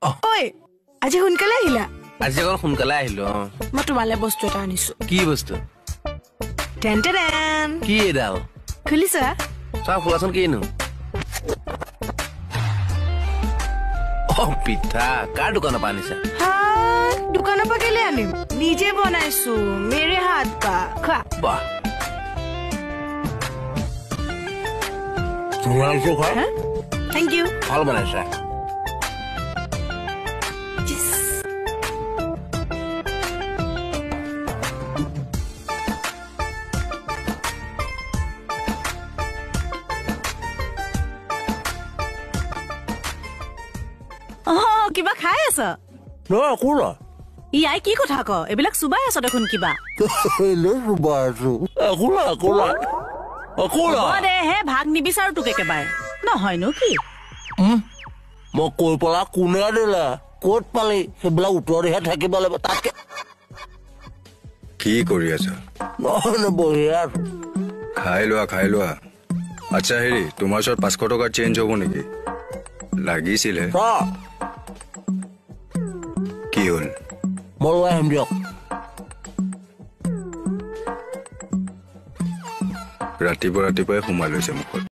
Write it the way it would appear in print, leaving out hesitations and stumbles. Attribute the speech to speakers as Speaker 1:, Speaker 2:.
Speaker 1: ঐ আজি সোনকালে আহিলা
Speaker 2: আজি অকল সোনকালে আহিলো
Speaker 1: মই তোমালে বস্তু এটা আনিছো
Speaker 2: কি বস্তু
Speaker 1: টেন টেন
Speaker 2: কি এডাল
Speaker 1: খুলিছা
Speaker 2: চা খোলাচোন কিনো পিঠা কাৰ দোকানৰ পৰা আনিছা
Speaker 1: দোকানৰ পৰা কেলে আনিম নিজে বনাইছো মেৰে হাত পা খা
Speaker 2: বাহ
Speaker 1: থেংক ইউ
Speaker 2: ভাল বনাইছা
Speaker 1: কিবা খাই আছ ইয়াই কি কথা ক এইবিলাক চুবাই আছ দেখোন কিবা দে হে ভাগ নিবিচাৰো তোক একেবাৰে নহয়নো কি
Speaker 3: মই কৈ পেলা কোনে দিলে ক'ত পালি সেইবিলাক উত্তৰহে থাকিব লাগিব তাকে
Speaker 4: কি কৰি আছা
Speaker 3: নহয় বহি আছো
Speaker 4: খাই লোৱা আচ্ছা হেৰি তোমাৰ ওচৰত 500 টকা চেঞ্জ হ'ব নেকি লাগিছিলে কি হ'ল
Speaker 3: মই লৈ আহিম দিয়ক
Speaker 4: ৰাতিপুৱাই সোমাই লৈছে মুখত